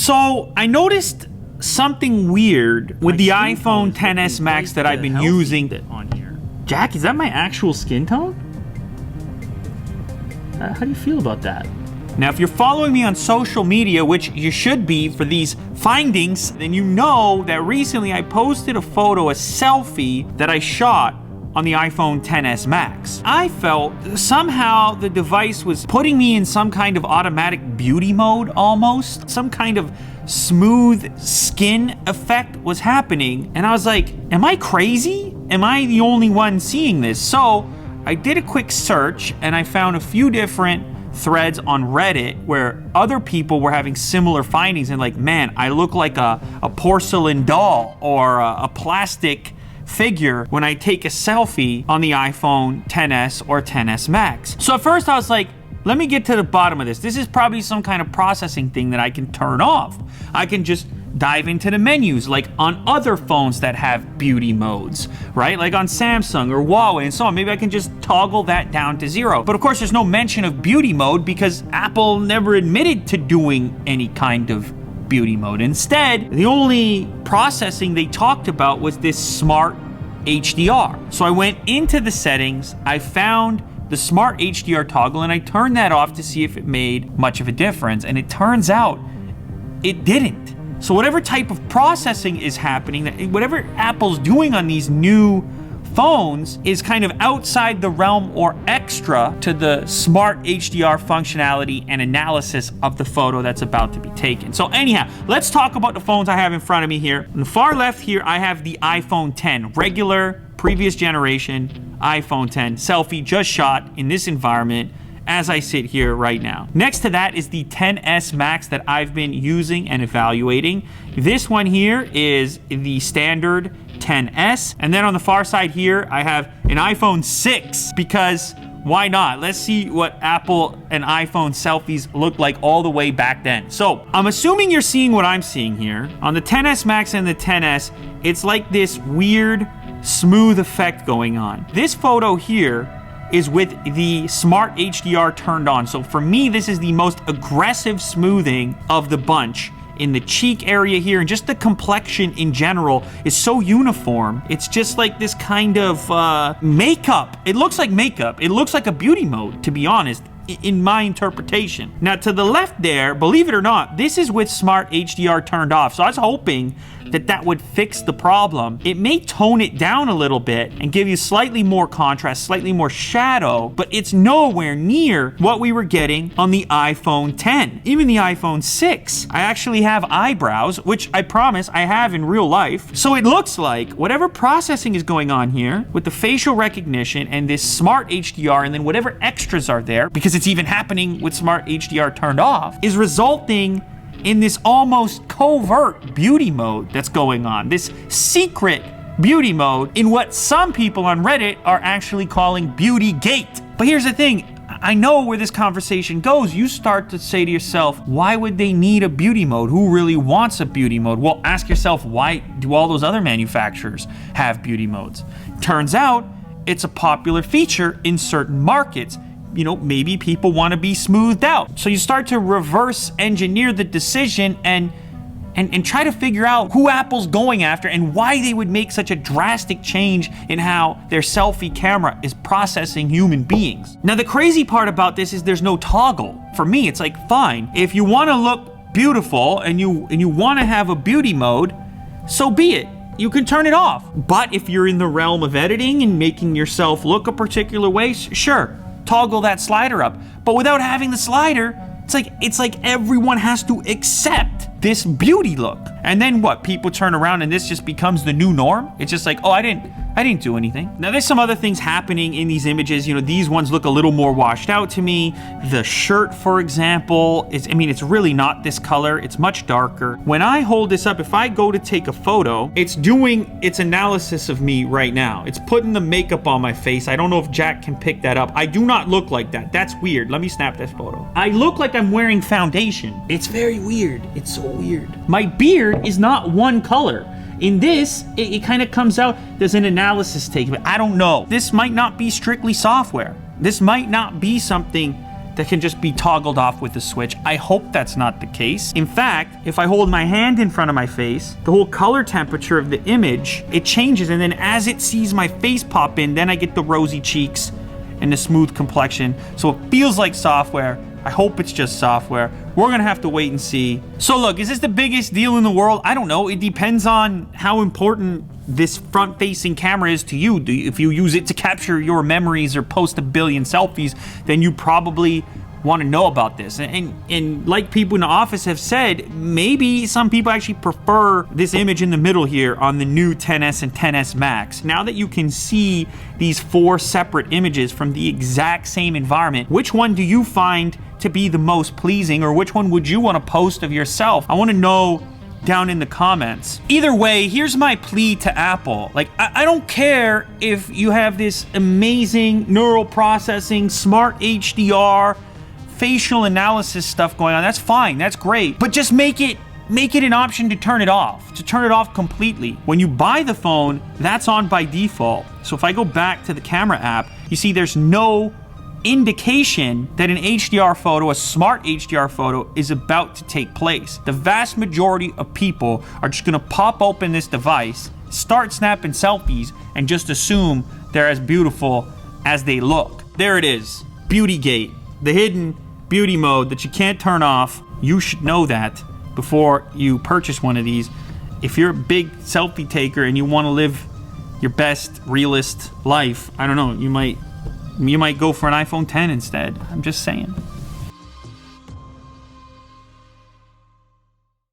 So I noticed something weird with the iPhone XS Max that I've been using on here. Jack, is that my actual skin tone? How do you feel about that? Now, if you're following me on social media, which you should be for these findings, then you know that recently I posted a photo, a selfie that I shot on the iPhone XS Max. I felt somehow the device was putting me in some kind of automatic beauty mode almost. Some kind of smooth skin effect was happening. And I was like, am I crazy? Am I the only one seeing this? So I did a quick search and I found a few different threads on Reddit where other people were having similar findings and like, man, I look like a porcelain doll or a plastic figure when I take a selfie on the iPhone XS or XS Max. So at first I was like, let me get to the bottom of this. This is probably some kind of processing thing that I can turn off. I can just dive into the menus like on other phones that have beauty modes, right? Like on Samsung or Huawei and so on. Maybe I can just toggle that down to 0. But of course, there's no mention of beauty mode because Apple never admitted to doing any kind of beauty mode. Instead, the only processing they talked about was this smart HDR. So I went into the settings, I found the smart HDR toggle, and I turned that off to see if it made much of a difference. And it turns out it didn't. So whatever type of processing is happening, whatever Apple's doing on these new phones is kind of outside the realm or extra to the smart HDR functionality and analysis of the photo that's about to be taken. So anyhow, let's talk about the phones I have in front of me here. On the far left here, I have the iPhone X, regular, previous generation iPhone X, selfie just shot in this environment as I sit here right now. Next to that is the XS Max that I've been using and evaluating. This one here is the standard XS. And then on the far side here, I have an iPhone 6 because why not? Let's see what Apple and iPhone selfies looked like all the way back then. So I'm assuming you're seeing what I'm seeing here. On the XS Max and the XS, it's like this weird, smooth effect going on. This photo here is with the smart HDR turned on. So for me, this is the most aggressive smoothing of the bunch. In the cheek area here, and just the complexion in general is so uniform. It's just like this kind of makeup. It looks like makeup. It looks like a beauty mode, to be honest, in my interpretation. Now to the left there, believe it or not, this is with smart HDR turned off. So I was hoping that that would fix the problem. It may tone it down a little bit and give you slightly more contrast, slightly more shadow, but it's nowhere near what we were getting on the iPhone X, even the iPhone 6. I actually have eyebrows, which I promise I have in real life. So it looks like whatever processing is going on here with the facial recognition and this smart HDR and then whatever extras are there, because it's even happening with smart HDR turned off, is resulting in this almost covert beauty mode that's going on. This secret beauty mode in what some people on Reddit are actually calling beauty gate. But here's the thing, I know where this conversation goes. You start to say to yourself, why would they need a beauty mode? Who really wants a beauty mode? Well, ask yourself, why do all those other manufacturers have beauty modes? Turns out it's a popular feature in certain markets. You know, maybe people want to be smoothed out. So you start to reverse engineer the decision and try to figure out who Apple's going after and why they would make such a drastic change in how their selfie camera is processing human beings. Now, the crazy part about this is there's no toggle. For me, it's like, fine, if you want to look beautiful and you want to have a beauty mode, so be it. You can turn it off. But if you're in the realm of editing and making yourself look a particular way, sure, toggle that slider up. But without having the slider, it's like everyone has to accept this beauty look. And then what? People turn around and this just becomes the new norm? It's just like, oh, I didn't do anything. Now there's some other things happening in these images. You know, these ones look a little more washed out to me. The shirt, for example, it's really not this color. It's much darker. When I hold this up, if I go to take a photo, it's doing its analysis of me right now. It's putting the makeup on my face. I don't know if Jack can pick that up. I do not look like that. That's weird. Let me snap this photo. I look like I'm wearing foundation. It's very weird. It's so weird. My beard is not one color. In this, it kind of comes out, there's an analysis take, but I don't know. This might not be strictly software. This might not be something that can just be toggled off with the switch. I hope that's not the case. In fact, if I hold my hand in front of my face, the whole color temperature of the image, it changes, and then as it sees my face pop in, then I get the rosy cheeks and the smooth complexion. So it feels like software. I hope it's just software. We're gonna have to wait and see. So look, is this the biggest deal in the world? I don't know. It depends on how important this front-facing camera is to you. If you use it to capture your memories or post a billion selfies, then you probably want to know about this. And like people in the office have said, maybe some people actually prefer this image in the middle here on the new XS and XS Max. Now that you can see these 4 separate images from the exact same environment, which one do you find to be the most pleasing, or which one would you want to post of yourself? I want to know down in the comments. Either way, here's my plea to Apple. Like, I don't care if you have this amazing neural processing, smart HDR, facial analysis stuff going on. That's fine, that's great. But just make it an option to turn it off completely. When you buy the phone, that's on by default. So if I go back to the camera app, you see there's no indication that an HDR photo, a smart HDR photo, is about to take place. The vast majority of people are just gonna pop open this device, start snapping selfies, and just assume they're as beautiful as they look. There it is, Beauty Gate, the hidden beauty mode that you can't turn off. You should know that before you purchase one of these. If you're a big selfie taker and you wanna live your best, realist life, I don't know, you might go for an iPhone 10 instead. I'm just saying.